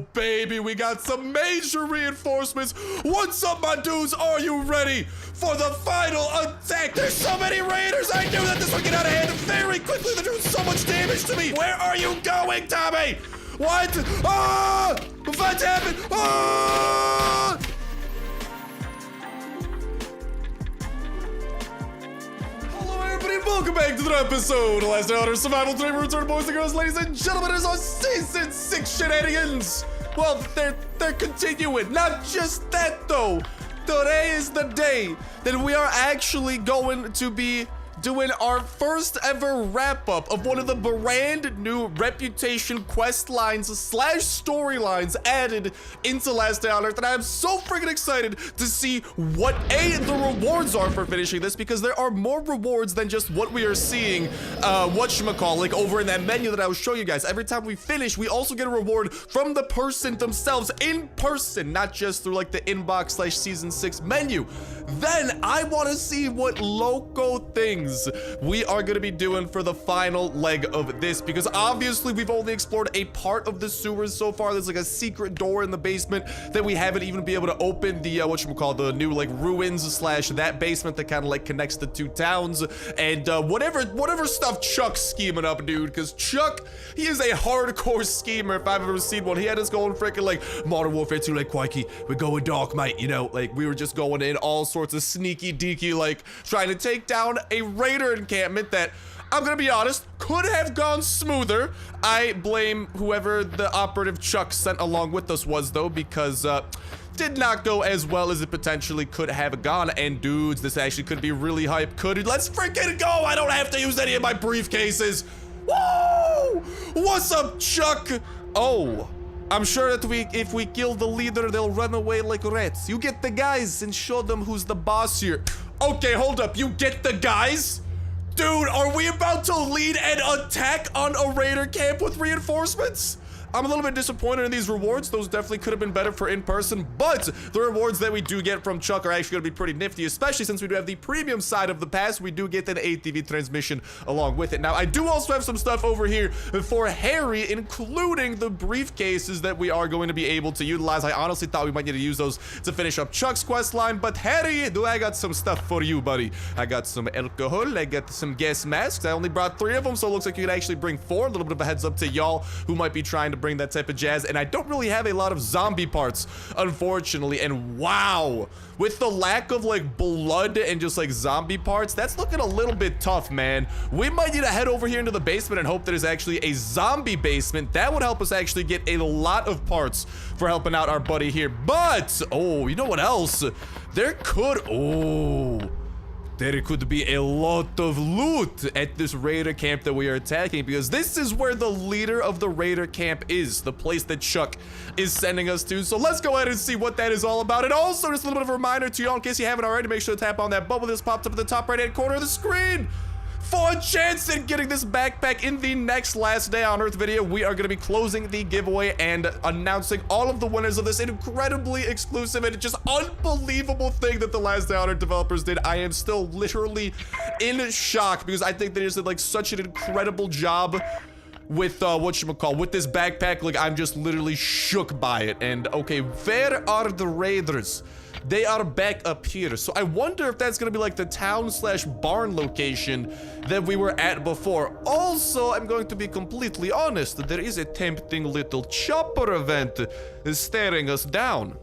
Oh, baby, we got some major reinforcements. What's up, my dudes? Are you ready for the final attack? There's so many raiders. I knew that this would get out of hand very quickly. They're doing so much damage to me. Where are you going, Tommy? What? Ah! What's happened? Ah! Hello, everybody, and welcome back to another episode of Last Order Survival 3. We return, boys and girls, ladies and gentlemen. It is our season 6 shenanigans. Well, they're continuing. Not just that, though. Today is the day that we are actually going to be doing our first ever wrap-up of one of the brand new reputation quest lines / storylines added into Last Day on Earth, and I'm so freaking excited to see what the rewards are for finishing this, because there are more rewards than just what we are seeing like over in that menu that I was showing you guys. Every time we finish, we also get a reward from the person themselves in person, not just through like the inbox / season 6 menu. Then I want to see what loco things we are going to be doing for the final leg of this, because obviously we've only explored a part of the sewers so far. There's like a secret door in the basement that we haven't even been able to open. The the new like ruins / that basement that kind of like connects the two towns, and whatever stuff Chuck's scheming up, dude, because Chuck, he is a hardcore schemer if I've ever seen one. He had us going freaking like Modern Warfare 2, like, Quikey, we're going dark, mate, you know, like we were just going in all sorts of sneaky deaky, like trying to take down a raider encampment that, I'm gonna be honest, could have gone smoother. I blame whoever the operative Chuck sent along with us was, though, because did not go as well as it potentially could have gone. And dudes, this actually could be really hype. Let's freaking go. I don't have to use any of my briefcases. Woo! What's up, Chuck? Oh, I'm sure that if we kill the leader, they'll run away like rats. You get the guys and show them who's the boss here. Okay, hold up. You get the guys? Dude, are we about to lead an attack on a raider camp with reinforcements? I'm a little bit disappointed in these rewards. Those definitely could have been better for in person, but the rewards that we do get from Chuck are actually going to be pretty nifty, especially since we do have the premium side of the pass. We do get an ATV transmission along with it. Now, I do also have some stuff over here for Harry, including the briefcases that we are going to be able to utilize. I honestly thought we might need to use those to finish up Chuck's quest line, but Harry, I got some stuff for you, buddy. I got some alcohol, I got some gas masks. I only brought 3 of them, so it looks like you could actually bring 4. A little bit of a heads up to y'all who might be trying to bring that type of jazz. And I don't really have a lot of zombie parts, unfortunately. And wow, with the lack of like blood and just like zombie parts, that's looking a little bit tough, man. We might need to head over here into the basement and hope that there's actually a zombie basement. That would help us actually get a lot of parts for helping out our buddy here. But oh, you know what else? There could be a lot of loot at this raider camp that we are attacking, because this is where the leader of the raider camp is, the place that Chuck is sending us to. So let's go ahead and see what that is all about. And also, just a little bit of a reminder to y'all, in case you haven't already, make sure to tap on that bubble that's popped up at the top right-hand corner of the screen for a chance at getting this backpack. In the next Last Day on Earth video, we are going to be closing the giveaway and announcing all of the winners of this incredibly exclusive and just unbelievable thing that the Last Day on Earth developers did. I am still literally in shock, because I think they just did like such an incredible job with with this backpack. Like, I'm just literally shook by it. And okay, where are the raiders? They are back up here. So I wonder if that's gonna be like the town / barn location that we were at before. Also, I'm going to be completely honest, there is a tempting little chopper event staring us down.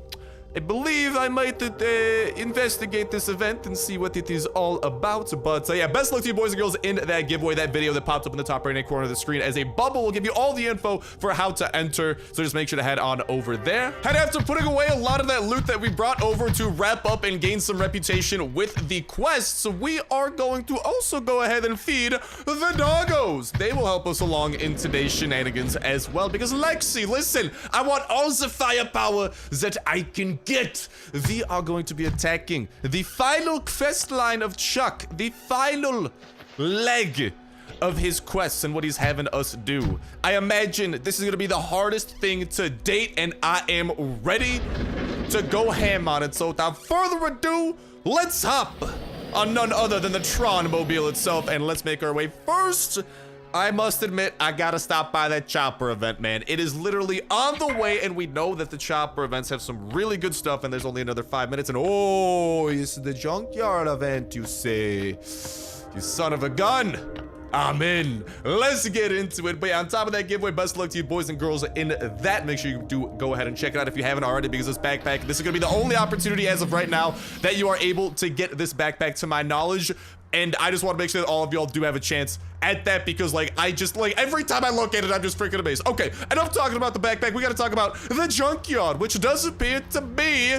I believe I might investigate this event and see what it is all about. But yeah, best luck to you boys and girls in that giveaway, that video that popped up in the top right-hand corner of the screen as a bubble. Will give you all the info for how to enter, so just make sure to head on over there. And after putting away a lot of that loot that we brought over to wrap up and gain some reputation with the quests, we are going to also go ahead and feed the doggos. They will help us along in today's shenanigans as well, because Lexi, listen, I want all the firepower that I can get. We are going to be attacking the final quest line of Chuck, the final leg of his quests and what he's having us do. I imagine this is going to be the hardest thing to date, and I am ready to go ham on it. So without further ado, let's hop on none other than the Tron mobile itself, and let's make our way first I must admit, I gotta stop by that chopper event, man. It is literally on the way, and we know that the chopper events have some really good stuff, and there's only another 5 minutes, and oh, it's the junkyard event, you say. You son of a gun. I'm in. Let's get into it. But yeah, on top of that giveaway, best of luck to you boys and girls in that. Make sure you do go ahead and check it out if you haven't already, because this backpack, this is gonna be the only opportunity as of right now that you are able to get this backpack to my knowledge. And I just want to make sure that all of y'all do have a chance at that, because like I just like every time I look at it, I'm just freaking amazed. Okay, enough talking about the backpack. We got to talk about the junkyard, which does appear to be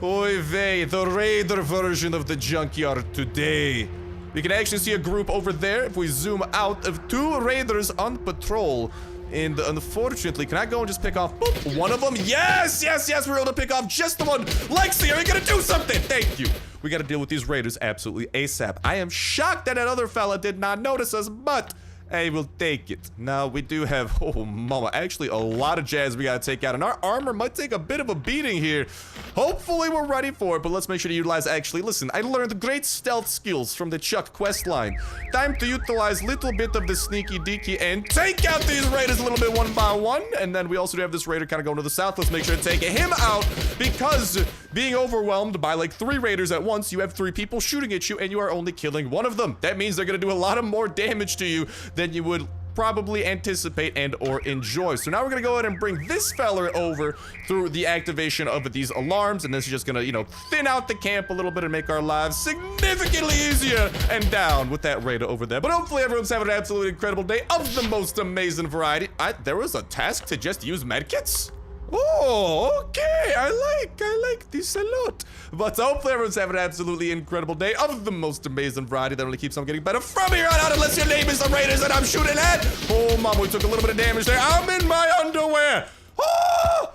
oy vey, the raider version of the junkyard today. We can actually see a group over there if we zoom out of 2 raiders on patrol. And unfortunately, can I go and just pick off boop, one of them? Yes, yes, yes, we're able to pick off just the one. Lexi, are you gonna do something? Thank you. We gotta deal with these raiders absolutely ASAP. I am shocked that other fella did not notice us, but I will take it. Now, we do have, oh mama, actually a lot of jazz we gotta take out, and our armor might take a bit of a beating here. Hopefully we're ready for it, but let's make sure to utilize, actually, listen, I learned great stealth skills from the Chuck quest line. Time to utilize little bit of the sneaky deaky and take out these raiders a little bit one by one. And then we also do have this raider kind of going to the south. Let's make sure to take him out, because being overwhelmed by like 3 raiders at once, you have 3 people shooting at you and you are only killing one of them. That means they're gonna do a lot of more damage to you than you would probably anticipate and or enjoy. So now we're gonna go ahead and bring this fella over through the activation of these alarms, and this is just gonna, you know, thin out the camp a little bit and make our lives significantly easier and down with that raider over there. But hopefully everyone's having an absolutely incredible day of the most amazing variety. There was a task to just use medkits? Oh, okay, I like this a lot. But hopefully everyone's having an absolutely incredible day of the most amazing variety that only keeps on getting better from here on out, unless your name is the Raiders that I'm shooting at. Oh, mom, we took a little bit of damage there. I'm in my underwear. Oh!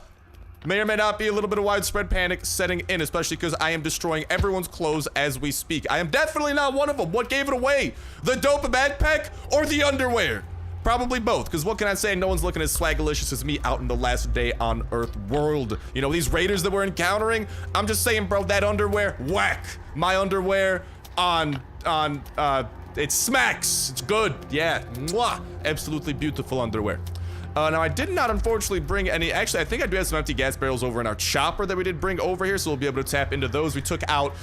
May or may not be a little bit of widespread panic setting in, especially because I am destroying everyone's clothes as we speak. I am definitely not one of them. What gave it away? The dope backpack or the underwear? Probably both, because what can I say? No one's looking as swagalicious as me out in the last day on Earth world. You know, these raiders that we're encountering, I'm just saying, bro, that underwear, whack. My underwear it smacks. It's good. Yeah. Mwah. Absolutely beautiful underwear. Now, I did not, unfortunately, bring any. Actually, I think I do have some empty gas barrels over in our chopper that we did bring over here, so we'll be able to tap into those. We took out,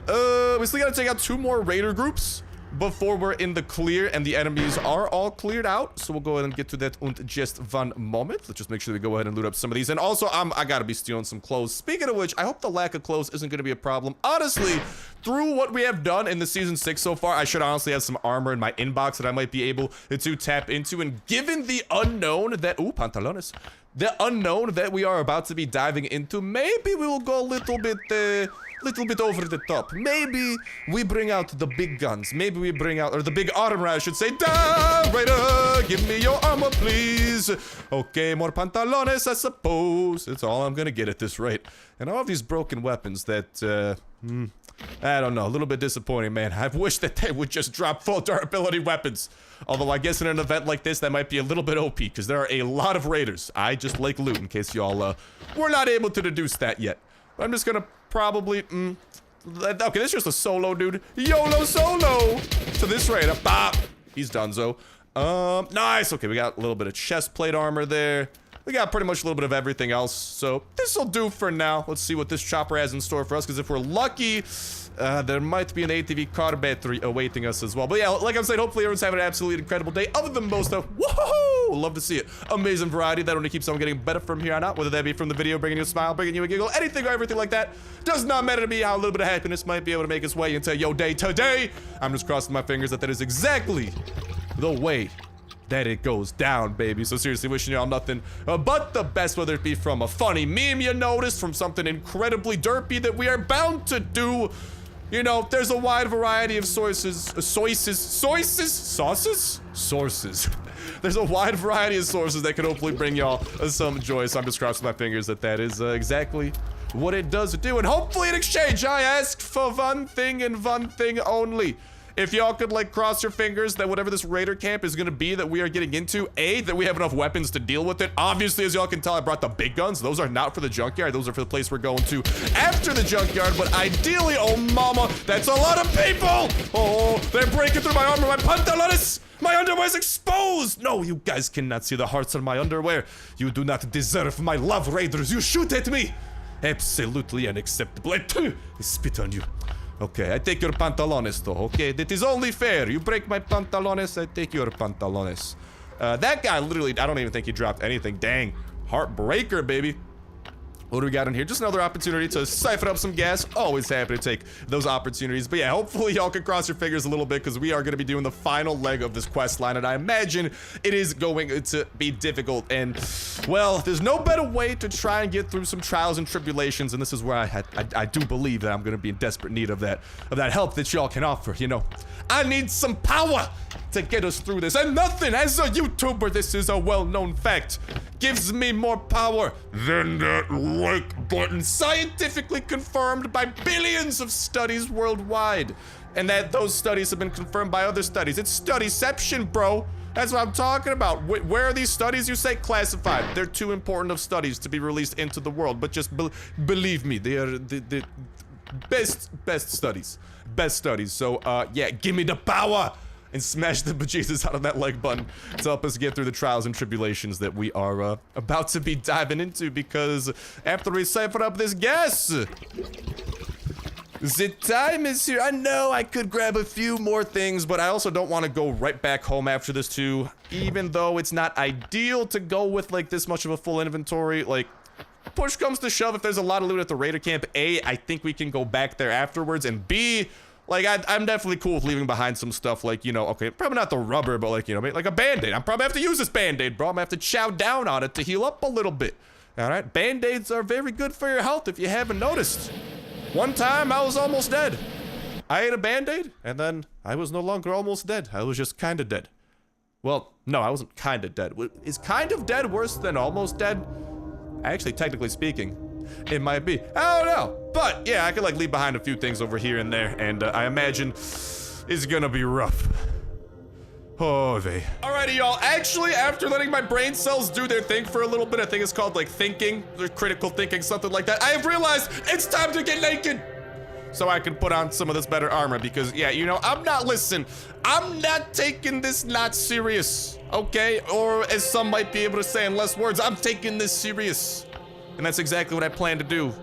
we still gotta take out 2 more raider groups before we're in the clear, and the enemies are all cleared out. So we'll go ahead and get to that in just one moment. Let's just make sure we go ahead and loot up some of these. And also, I gotta be stealing some clothes. Speaking of which, I hope the lack of clothes isn't gonna be a problem. Honestly, through what we have done in the season 6 so far, I should honestly have some armor in my inbox that I might be able to tap into. And given the unknown that, ooh, pantalones, the unknown that we are about to be diving into, maybe we will go a little bit over the top. Maybe we bring out the big guns. Maybe we bring out, or the big armor, I should say. Da, Raider, give me your armor, please. Okay, more pantalones, I suppose. That's all I'm gonna get at this rate. And all of these broken weapons that, I don't know, a little bit disappointing, man. I wish that they would just drop full durability weapons. Although I guess in an event like this, that might be a little bit OP, because there are a lot of raiders. I just like loot, in case y'all, were not able to deduce that yet. But I'm just gonna probably, okay, this is just a solo, dude. YOLO solo to this raider. Bop. He's donezo. Nice. Okay, we got a little bit of chest plate armor there. We got pretty much a little bit of everything else, so this'll do for now. Let's see what this chopper has in store for us, because if we're lucky, there might be an ATV car battery awaiting us as well. But yeah, like I'm saying, hopefully everyone's having an absolutely incredible day. Other than most of, woohoo! Love to see it. Amazing variety that only keeps on getting better from here on out, whether that be from the video, bringing you a smile, bringing you a giggle, anything or everything like that. Does not matter to me how a little bit of happiness might be able to make its way into your day today. I'm just crossing my fingers that is exactly the way that it goes down, baby. So seriously, wishing y'all nothing but the best, whether it be from a funny meme you noticed, from something incredibly derpy that we are bound to do. You know, there's a wide variety of sources. There's a wide variety of sources that could hopefully bring y'all some joy. So I'm just crossing my fingers that is exactly what it does do. And hopefully in exchange, I ask for one thing and one thing only. If y'all could, like, cross your fingers that whatever this raider camp is gonna be that we are getting into, A, that we have enough weapons to deal with it. Obviously, as y'all can tell, I brought the big guns. Those are not for the junkyard. Those are for the place we're going to after the junkyard. But ideally, oh mama, that's a lot of people! Oh, they're breaking through my armor, my pantalones! My underwear's exposed! No, you guys cannot see the hearts on my underwear. You do not deserve my love, Raiders. You shoot at me! Absolutely unacceptable. I spit on you. Okay, I take your pantalones though, okay? That is only fair. You break my pantalones, I take your pantalones. That guy literally, I don't even think he dropped anything. Dang. Heartbreaker, baby. What do we got in here? Just another opportunity to siphon up some gas. Always happy to take those opportunities. But yeah, hopefully y'all can cross your fingers a little bit because we are going to be doing the final leg of this quest line. And I imagine it is going to be difficult. And, well, there's no better way to try and get through some trials and tribulations. And this is where I do believe that I'm going to be in desperate need of that help that y'all can offer, you know. I need some power to get us through this. And nothing, as a YouTuber, this is a well-known fact, gives me more power than that like button. Scientifically confirmed by billions of studies worldwide. And that those studies have been confirmed by other studies. It's studyception, bro. That's what I'm talking about. Where are these studies? You say classified. They're too important of studies to be released into the world. But just believe me, they are the best studies. Best studies. So, yeah, give me the power and smash the bejesus out of that like button to help us get through the trials and tribulations that we are about to be diving into, because after we siphon up this gas, the time is here. I know I could grab a few more things, but I also don't want to go right back home after this too, even though it's not ideal to go with like this much of a full inventory. Like, push comes to shove, if there's a lot of loot at the Raider camp, A, I think we can go back there afterwards, and B, like, I'm definitely cool with leaving behind some stuff, like, you know, okay, probably not the rubber, but like, you know, like a Band-Aid. I'm probably have to use this Band-Aid, bro. I'm gonna have to chow down on it to heal up a little bit. All right, Band-Aids are very good for your health if you haven't noticed. One time, I was almost dead. I ate a Band-Aid, and then I was no longer almost dead. I was just kind of dead. Well, no, I wasn't kind of dead. Is kind of dead worse than almost dead? Actually, technically speaking, it might be. I don't know. But, yeah, I could, like, leave behind a few things over here and there, and I imagine it's gonna be rough. Oh, Alrighty, y'all. Actually, after letting my brain cells do their thing for a little bit, I think it's called, like, thinking, or critical thinking, something like that, I have realized it's time to get naked so I can put on some of this better armor, because, yeah, you know, I'm not taking this not serious, okay? Or, as some might be able to say in less words, I'm taking this serious. And that's exactly what I plan to do.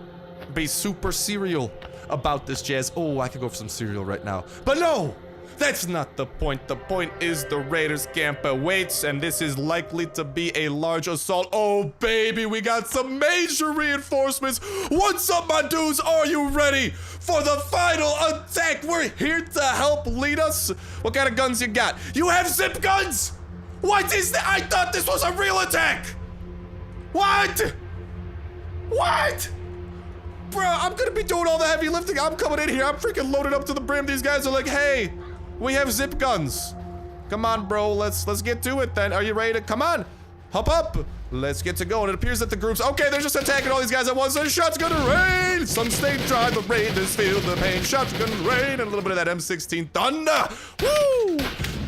Be super serial about this jazz. Oh, I could go for some cereal right now. But no! That's not the point. The point is the Raiders camp awaits, and this is likely to be a large assault. Oh, baby, we got some major reinforcements. What's up, my dudes? Are you ready for the final attack? We're here to help lead us. What kind of guns you got? You have zip guns? What is that? I thought this was a real attack. What? What? Bro, I'm gonna be doing all the heavy lifting. I'm coming in here. I'm freaking loaded up to the brim. These guys are like, hey, we have zip guns. Come on, bro. Let's get to it then. Are you ready to come on? Hop up. Let's get to going. It appears that the group's okay. They're just attacking all these guys at once. There's shots gonna rain. Some stay dry. The Raiders feel the pain. Shots gonna rain. And a little bit of that M16 thunder. Woo!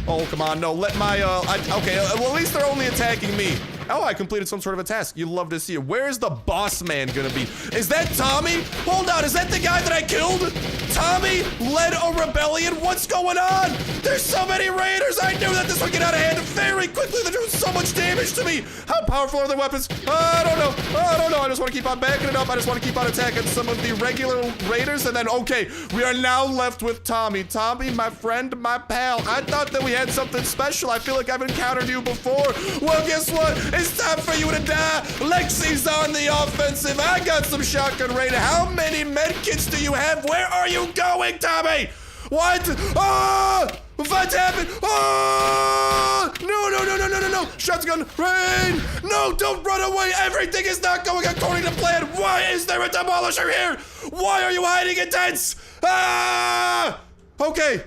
Oh, come on. No, let my, okay. Well, at least they're only attacking me. Oh, I completed some sort of a task. You love to see it. Where's the boss man gonna be? Is that Tommy? Hold on, is that the guy that I killed? Tommy led a rebellion? What's going on? There's so many Raiders. I knew that this would get out of hand very quickly. They're doing so much damage to me. How powerful are their weapons? I don't know. I don't know. I just want to keep on backing it up. I just want to keep on attacking some of the regular Raiders. And then, okay, we are now left with Tommy. Tommy, my friend, my pal. I thought that we had something special. I feel like I've encountered you before. Well, guess what? It's time for you to die. Lexi's on the offensive. I got some shotgun raid. How many medkits do you have? Where are you going, Tommy? What? Oh! What happened? Oh! No. Shotgun raid. No, don't run away. Everything is not going according to plan. Why is there a demolisher here? Why are you hiding in tents? Ah! Okay.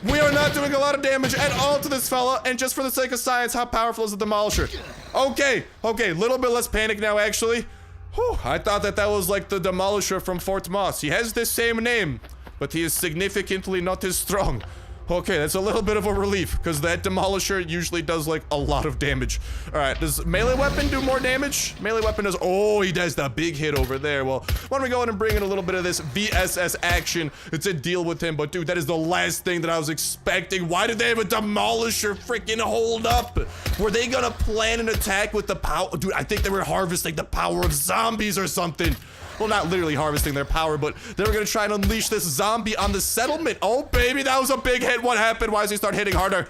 We are not doing a lot of damage at all to this fella, and just for the sake of science, how powerful is the demolisher? Okay, little bit less panic now, actually. Whew, I thought that was like the demolisher from Fort Moss. He has the same name, but he is significantly not as strong. Okay, that's a little bit of a relief, because that demolisher usually does, like, a lot of damage. All right, does melee weapon do more damage? Melee weapon does, oh, he does the big hit over there. Well, why don't we go ahead and bring in a little bit of this VSS action to deal with him? But, dude, that is the last thing that I was expecting. Why did they have a demolisher freaking hold up? Were they gonna plan an attack with the power? Dude, I think they were harvesting the power of zombies or something. Well, not literally harvesting their power, but they were gonna try and unleash this zombie on the settlement. Oh, baby, that was a big hit. What happened? Why does he start hitting harder?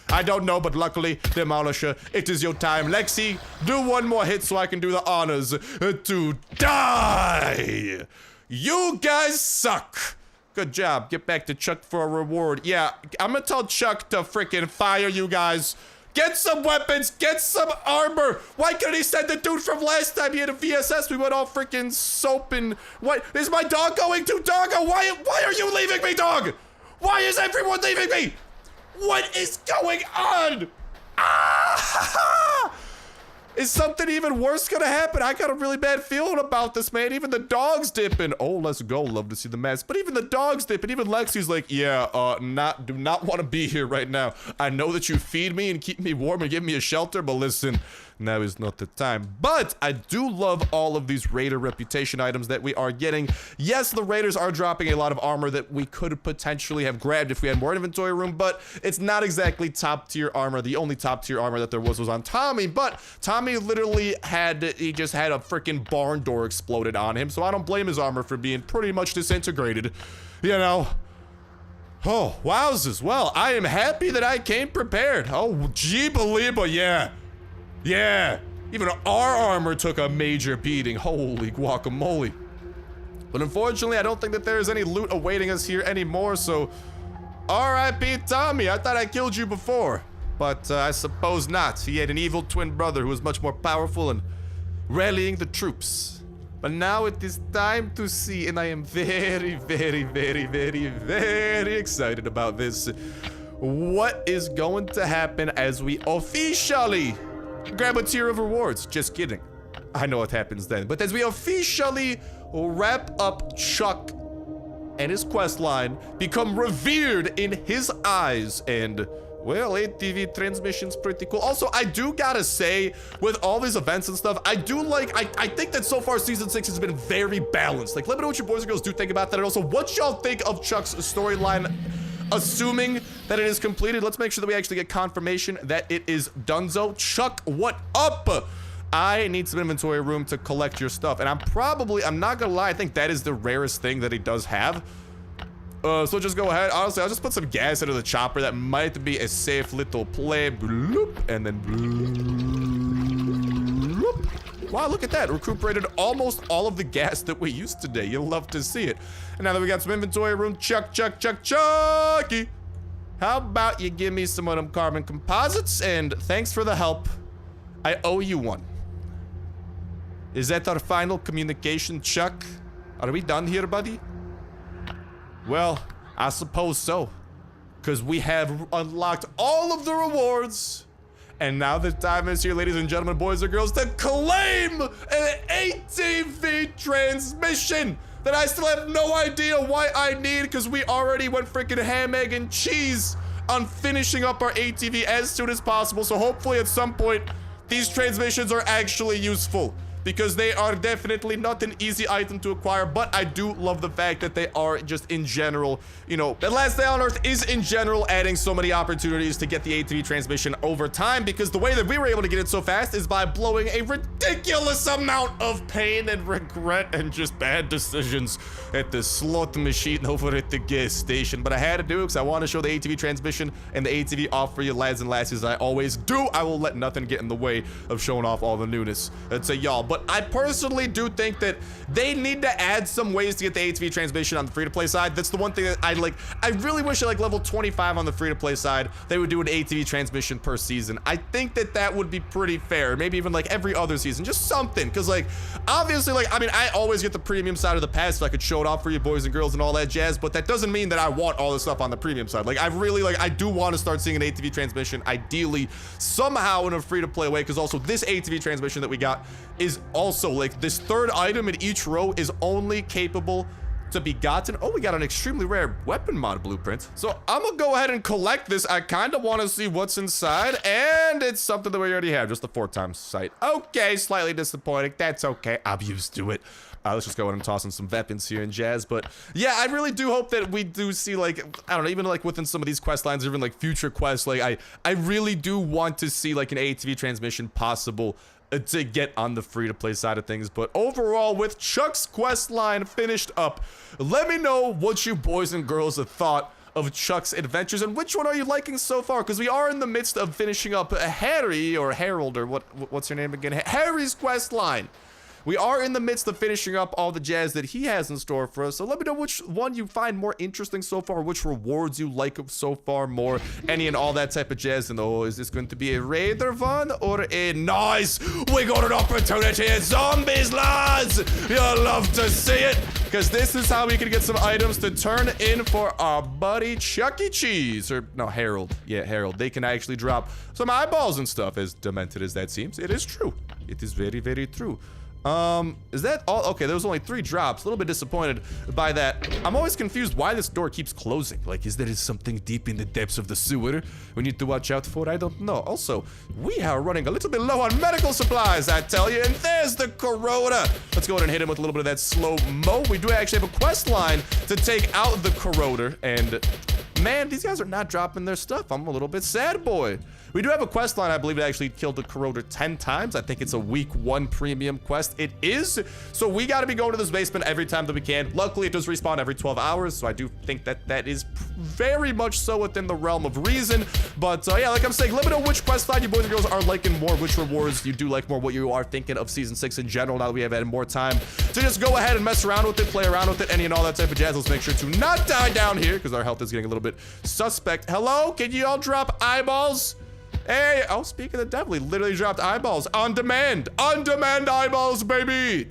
I don't know, but luckily, Demolisher, it is your time. Lexi, do one more hit so I can do the honors to die. You guys suck. Good job. Get back to Chuck for a reward. Yeah, I'm gonna tell Chuck to freaking fire you guys. Get some weapons, get some armor. Why couldn't he send the dude from last time he had a VSS? We went all freaking soap and what? Is my dog going to? Doggo, why are you leaving me, dog? Why is everyone leaving me? What is going on? Ah! Is something even worse gonna happen? I got a really bad feeling about this, man. Even the dog's dipping. Oh, let's go. Love to see the mess. But even the dog's dipping. Even Lexi's like, yeah, do not want to be here right now. I know that you feed me and keep me warm and give me a shelter, but listen, now is not the time. But I do love all of these Raider reputation items that we are getting. Yes, the Raiders are dropping a lot of armor that we could potentially have grabbed if we had more inventory room, but it's not exactly top tier armor. The only top tier armor that there was on Tommy, but Tommy literally he just had a freaking barn door exploded on him, so I don't blame his armor for being pretty much disintegrated, you know. Oh, wowzers. Well, I am happy that I came prepared. Oh, gee, believer, yeah. Yeah, even our armor took a major beating. Holy guacamole. But unfortunately, I don't think that there is any loot awaiting us here anymore, so R.I.P. Tommy, I thought I killed you before. But I suppose not. He had an evil twin brother who was much more powerful and rallying the troops. But now it is time to see, and I am very, very, very, very, very excited about this. What is going to happen as we officially grab a tier of rewards? Just kidding. I know what happens then. But as we officially wrap up Chuck and his quest line, become revered in his eyes, and well, ATV transmission's pretty cool. Also, I do gotta say, with all these events and stuff, I do like, I think that so far Season 6 has been very balanced. Like, let me know what your boys and girls do think about that, and also what y'all think of Chuck's storyline, assuming that it is completed. Let's make sure that we actually get confirmation that it is donezo. Chuck, what up? I need some inventory room to collect your stuff, and I'm not gonna lie, I think that is the rarest thing that he does have. So just go ahead. Honestly, I'll just put some gas into the chopper. That might be a safe little play. Bloop, and then bloop. Wow, look at that. Recuperated almost all of the gas that we used today. You'll love to see it. And now that we got some inventory room, Chucky. How about you give me some of them carbon composites? And thanks for the help. I owe you one. Is that our final communication, Chuck? Are we done here, buddy? Well, I suppose so, because we have unlocked all of the rewards, and now the time is here, ladies and gentlemen, boys and girls, to claim an ATV transmission that I still have no idea why I need, because we already went freaking ham, egg, and cheese on finishing up our ATV as soon as possible, so hopefully at some point, these transmissions are actually useful, because they are definitely not an easy item to acquire, but I do love the fact that they are just in general, you know, The Last Day on Earth is in general adding so many opportunities to get the ATV transmission over time, because the way that we were able to get it so fast is by blowing a ridiculous amount of pain and regret and just bad decisions at the slot machine over at the gas station. But I had to do it because I want to show the ATV transmission and the ATV off for you lads and lassies. I always do. I will let nothing get in the way of showing off all the newness to y'all. But I personally do think that they need to add some ways to get the ATV transmission on the free-to-play side. That's the one thing that I like. I really wish at like level 25 on the free-to-play side, they would do an ATV transmission per season. I think that that would be pretty fair. Maybe even like every other season, just something. Because like, obviously, like, I mean, I always get the premium side of the pass so I could show it off for you boys and girls and all that jazz, but that doesn't mean that I want all this stuff on the premium side. Like, I do want to start seeing an ATV transmission, ideally, somehow in a free-to-play way, because also this ATV transmission that we got is also like this third item in each row is only capable to be gotten. Oh, we got an extremely rare weapon mod blueprint. So I'm gonna go ahead and collect this. I kind of want to see what's inside, and it's something that we already have, just the 4x sight. Okay, slightly disappointing. That's okay. I'm used to it. Let's just go ahead and toss in some weapons here in jazz. But yeah, I really do hope that we do see, like, I don't know, even like within some of these quest lines, even like future quests, like I really do want to see like an ATV transmission possible to get on the free-to-play side of things. But overall, with Chuck's quest line finished up, let me know what you boys and girls have thought of Chuck's adventures, and which one are you liking so far? Because we are in the midst of finishing up Harry, or Harold, or what's your name again? Harry's quest line. We are in the midst of finishing up all the jazz that he has in store for us, so let me know which one you find more interesting so far, which rewards you like so far more, any and all that type of jazz. And oh, is this going to be a Raider one or a nice? We got an opportunity at zombies, lads! You'll love to see it, because this is how we can get some items to turn in for our buddy Chuck E. Cheese, or no, Harold. Yeah, Harold. They can actually drop some eyeballs and stuff, as demented as that seems. It is true. It is very, very true. Is that all? Okay, there was only 3 drops. A little bit disappointed by that. I'm always confused why this door keeps closing. Like, is there something deep in the depths of the sewer we need to watch out for? I don't know. Also, we are running a little bit low on medical supplies, I tell you. And there's the Corona. Let's go ahead and hit him with a little bit of that slow-mo. We do actually have a quest line to take out the Corona. And man, these guys are not dropping their stuff. I'm a little bit sad, boy. We do have a quest line, I believe, that actually killed the Corona 10 times. I think it's a week 1 premium quest. It is. So we got to be going to this basement every time that we can. Luckily, it does respawn every 12 hours. So I do think that that is very much so within the realm of reason. But yeah, like I'm saying, let me know which quest line you boys and girls are liking more, which rewards you do like more, what you are thinking of Season 6 in general, now that we have had more time to just go ahead and mess around with it, play around with it, any and all that type of jazz. Let's make sure to not die down here, because our health is getting a little bit suspect. Hello? Can you all drop eyeballs? Hey, oh, speaking of the devil, he literally dropped eyeballs on demand. On demand eyeballs, baby.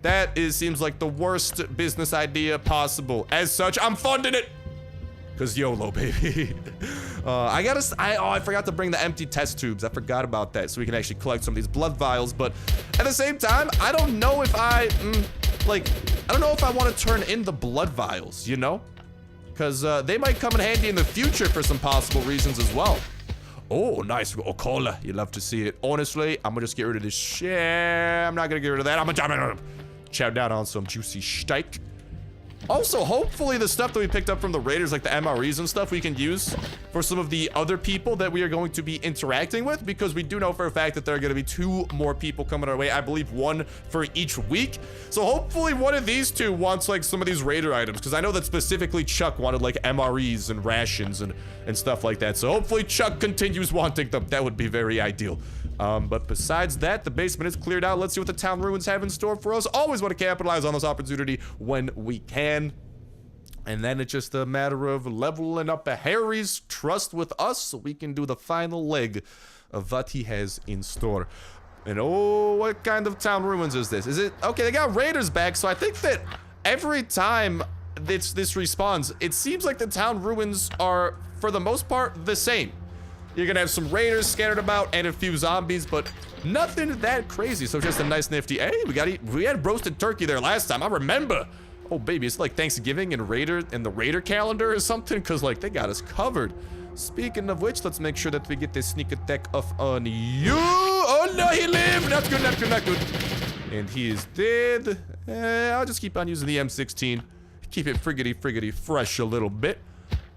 That seems like the worst business idea possible. As such, I'm funding it. Cause YOLO, baby. I forgot to bring the empty test tubes. I forgot about that, so we can actually collect some of these blood vials. But at the same time, I don't know if I don't know if I want to turn in the blood vials, you know? Cause they might come in handy in the future for some possible reasons as well. Oh, nice. Oh, cola. You love to see it. Honestly, I'm gonna just get rid of this shit. I'm not gonna get rid of that. I'm gonna chow down on some juicy steak. Also, hopefully the stuff that we picked up from the raiders, like the MREs and stuff, we can use for some of the other people that we are going to be interacting with, because we do know for a fact that there are going to be 2 more people coming our way. I believe 1 for each week. So hopefully one of these 2 wants like some of these raider items, because I know that specifically Chuck wanted like MREs and rations and stuff like that. So hopefully Chuck continues wanting them. That would be very ideal. But besides that, the basement is cleared out. Let's see what the town ruins have in store for us. Always want to capitalize on this opportunity when we can. And then it's just a matter of leveling up Harry's trust with us so we can do the final leg of what he has in store. And oh, what kind of town ruins is this? Is it, okay, they got raiders back, so I think that every time this respawns, it seems like the town ruins are, for the most part, the same. You're gonna have some raiders scattered about and a few zombies, but nothing that crazy. So just a nice nifty. Hey, we had roasted turkey there last time. I remember. Oh baby, it's like Thanksgiving and the Raider calendar or something, because like they got us covered. Speaking of which, let's make sure that we get this sneak attack off on you. Oh no, he lived. Not good, not good, not good. And he is dead. I'll just keep on using the M16. Keep it friggity fresh a little bit.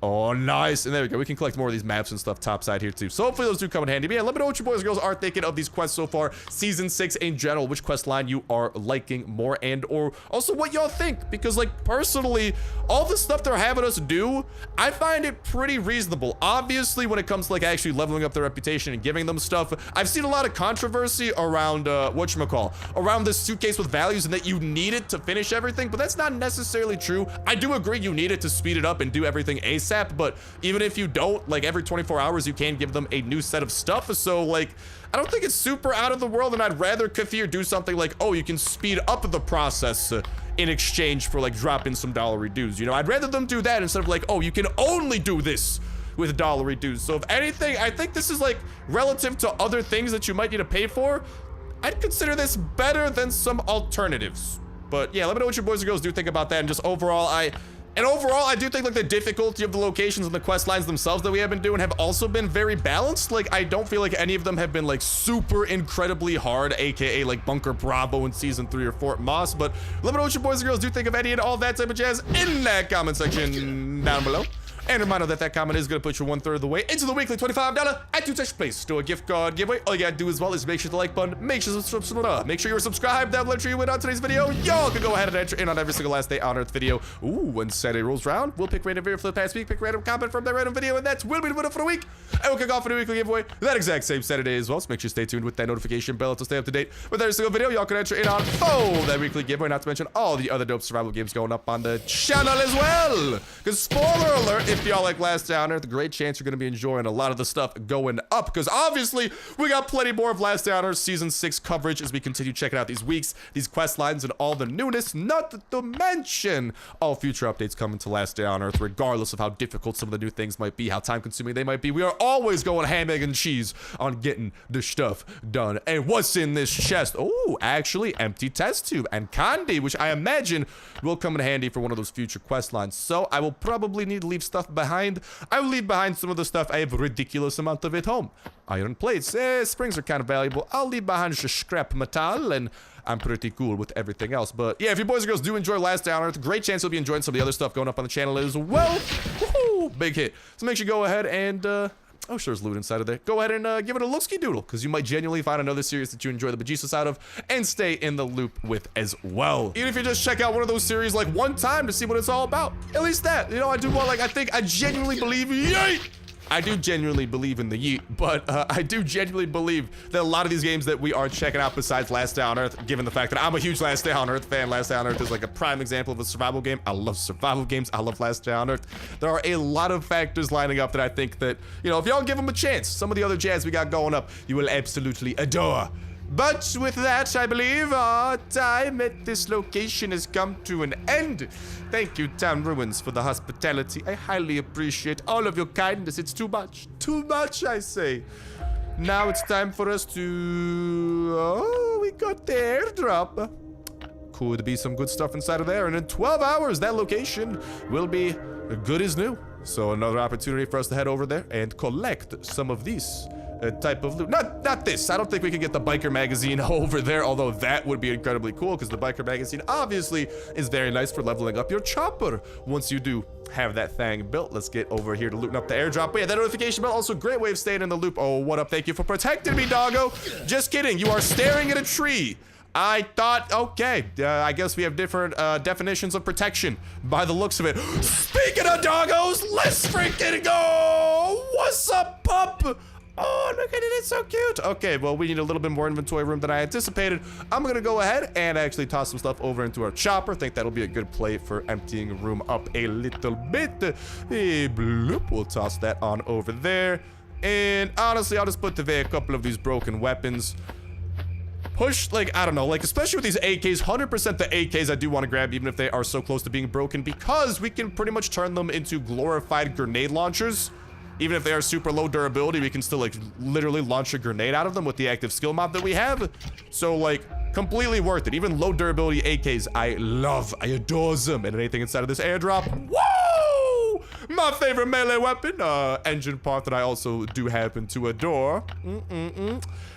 Oh, nice. And there we go. We can collect more of these maps and stuff topside here, too. So hopefully those do come in handy. But yeah, let me know what you boys and girls are thinking of these quests so far. Season 6 in general. Which quest line you are liking more, and or also what y'all think. Because, like, personally, all the stuff they're having us do, I find it pretty reasonable. Obviously, when it comes to, like, actually leveling up their reputation and giving them stuff, I've seen a lot of controversy around, around this suitcase with values and that you need it to finish everything. But that's not necessarily true. I do agree you need it to speed it up and do everything ASAP. But even if you don't, like every 24 hours, you can give them a new set of stuff. So like, I don't think it's super out of the world, and I'd rather Kathir do something like, oh, you can speed up the process in exchange for like dropping some $1 dues. You know, I'd rather them do that instead of like, oh, you can only do this with $1 dues. So if anything, I think this is like relative to other things that you might need to pay for, I'd consider this better than some alternatives. But yeah, let me know what your boys and girls do think about that. And just overall, I do think like the difficulty of the locations and the quest lines themselves that we have been doing have also been very balanced. Like, I don't feel like any of them have been like super incredibly hard, aka like Bunker Bravo in season 3 or Fort Moss. But let me know what your boys and girls do think of any and all that type of jazz in that comment section down below. And a reminder that that comment is going to put you 1/3 of the way into the weekly $25 iTunes Place to a gift card giveaway. All you got to do as well is make sure to like button, make sure you're subscribed down below, enter you win on today's video. Y'all can go ahead and enter in on every single last day on Earth video. Ooh, when Saturday rolls around, we'll pick random video for the past week, pick random comment from that random video, and that's will be the winner for the week. And we'll kick off a new weekly giveaway that exact same Saturday as well. So make sure you stay tuned with that notification bell to stay up to date with every single video. Y'all can enter in on that weekly giveaway, not to mention all the other dope survival games going up on the channel as well. Because spoiler alert, if y'all like Last Day on Earth, a great chance you're going to be enjoying a lot of the stuff going up, because obviously we got plenty more of Last Day on Earth season 6 coverage as we continue checking out these weeks, these quest lines, and all the newness, not to mention all future updates coming to Last Day on Earth, regardless of how difficult some of the new things might be, how time consuming they might be. We are always going ham, egg, and cheese on getting the stuff done. And what's in this chest? Oh, actually empty test tube and candy, which I imagine will come in handy for one of those future quest lines. So I will probably need to leave stuff behind. I will leave behind some of the stuff. I have a ridiculous amount of it home. Iron plates, springs are kind of valuable. I'll leave behind just scrap metal, and I'm pretty cool with everything else. But yeah, if you boys and girls do enjoy Last Day on Earth, great chance you'll be enjoying some of the other stuff going up on the channel as well. Woohoo! Big hit. So make sure you go ahead and oh, sure, there's loot inside of there. Go ahead and give it a look-ski doodle, because you might genuinely find another series that you enjoy the bejesus out of and stay in the loop with as well. Even if you just check out one of those series like one time to see what it's all about. At least that. You know, I do want, like, I genuinely believe, yay! I do genuinely believe in the yeet, but I do genuinely believe that a lot of these games that we are checking out besides Last Day on Earth, given the fact that I'm a huge Last Day on Earth fan, Last Day on Earth is like a prime example of a survival game. I love survival games. I love Last Day on Earth. There are a lot of factors lining up that I think that, you know, if y'all give them a chance, some of the other jazz we got going up, you will absolutely adore. But with that, I believe our time at this location has come to an end. Thank you, Town Ruins, for the hospitality. I highly appreciate all of your kindness. It's too much. Too much, I say. Now it's time for us to... Oh, we got the airdrop. Could be some good stuff inside of there. And in 12 hours, that location will be good as new. So another opportunity for us to head over there and collect some of these type of loot. Not this. I don't think we can get the biker magazine over there, although that would be incredibly cool, because the biker magazine obviously is very nice for leveling up your chopper once you do have that thing built. Let's get over here to looting up the airdrop. But yeah, that notification bell, also a great way of staying in the loop. Oh, what up? Thank you for protecting me, doggo. Just kidding. You are staring at a tree. I thought, okay, I guess we have different definitions of protection by the looks of it. Speaking of doggos, let's freaking go. What's up, pup? Oh, look at it, it's so cute. Okay, well, we need a little bit more inventory room than I anticipated. I'm gonna go ahead and actually toss some stuff over into our chopper. Think that'll be a good play for emptying the room up a little bit. Hey, bloop, we'll toss that on over there. And honestly, I'll just put away a couple of these broken weapons. Push, like, I don't know, like, especially with these AKs, 100% the AKs I do want to grab, even if they are so close to being broken, because we can pretty much turn them into glorified grenade launchers. Even if they are super low durability, we can still, like, literally launch a grenade out of them with the active skill mod that we have. So, like, completely worth it. Even low durability AKs, I love. I adore them. And anything inside of this airdrop, woo! My favorite melee weapon, engine part that I also do happen to adore.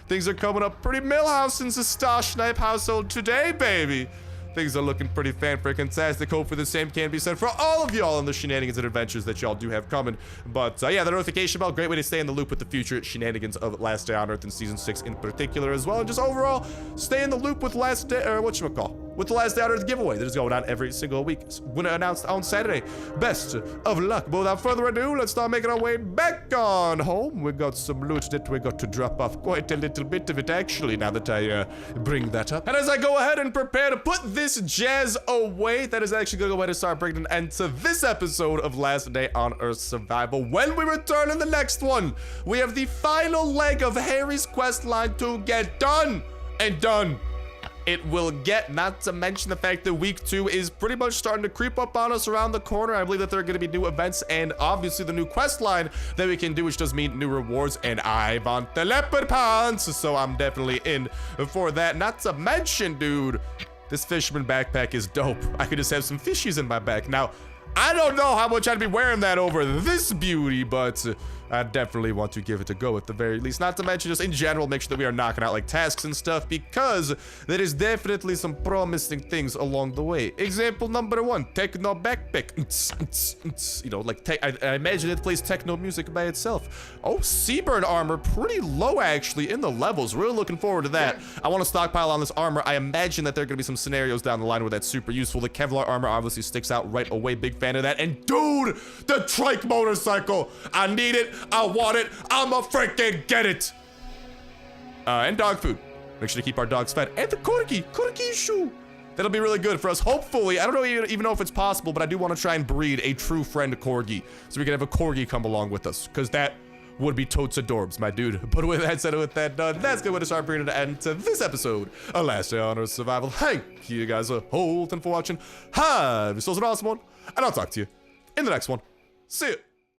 Things are coming up pretty Millhouse in the Starsnipe household today, baby. Things are looking pretty fan-freaking-tastic. Hopefully the same can be said for all of y'all in the shenanigans and adventures that y'all do have coming. But yeah, the notification bell, great way to stay in the loop with the future shenanigans of Last Day on Earth in Season 6 in particular as well. And just overall, stay in the loop with Last Day, or whatchamacall, with the Last Day on Earth giveaway that is going on every single week. Winner announced on Saturday. Best of luck. But without further ado, let's start making our way back on home. We got some loot that we got to drop off, quite a little bit of it actually, now that I bring that up. And as I go ahead and prepare to put this jazz away, that is actually gonna go ahead and start bringing an end to this episode of Last Day on Earth Survival. When we return in the next one, we have the final leg of Harry's quest line to get done. And done it will get, not to mention the fact that week 2 is pretty much starting to creep up on us around the corner. I believe that there are going to be new events and obviously the new quest line that we can do, which does mean new rewards, and I want the leopard pants, so I'm definitely in for that. Not to mention, dude, This fisherman backpack is dope. I could just have some fishies in my back. Now, I don't know how much I'd be wearing that over this beauty, but I definitely want to give it a go at the very least. Not to mention, just in general, make sure that we are knocking out like tasks and stuff, because there is definitely some promising things along the way. Example number 1, techno backpack. You know, like I imagine it plays techno music by itself. Oh, Seaburn armor, pretty low actually in the levels. Really looking forward to that. I want to stockpile on this armor. I imagine that there are going to be some scenarios down the line where that's super useful. The Kevlar armor obviously sticks out right away. Big fan of that. And dude, the trike motorcycle. I need it. I want it. I'ma freaking get it. And dog food. Make sure to keep our dogs fed. And the corgi shoe. That'll be really good for us. Hopefully, I don't know even know if it's possible, but I do want to try and breed a true friend corgi, so we can have a corgi come along with us, because that would be totes adorbs, my dude. But with that said, with that done, that's good way to start bringing to end to this episode of Last Day on Earth Survival. Thank you guys a whole ton for watching. Have yourselves an awesome one, and I'll talk to you in the next one. See ya.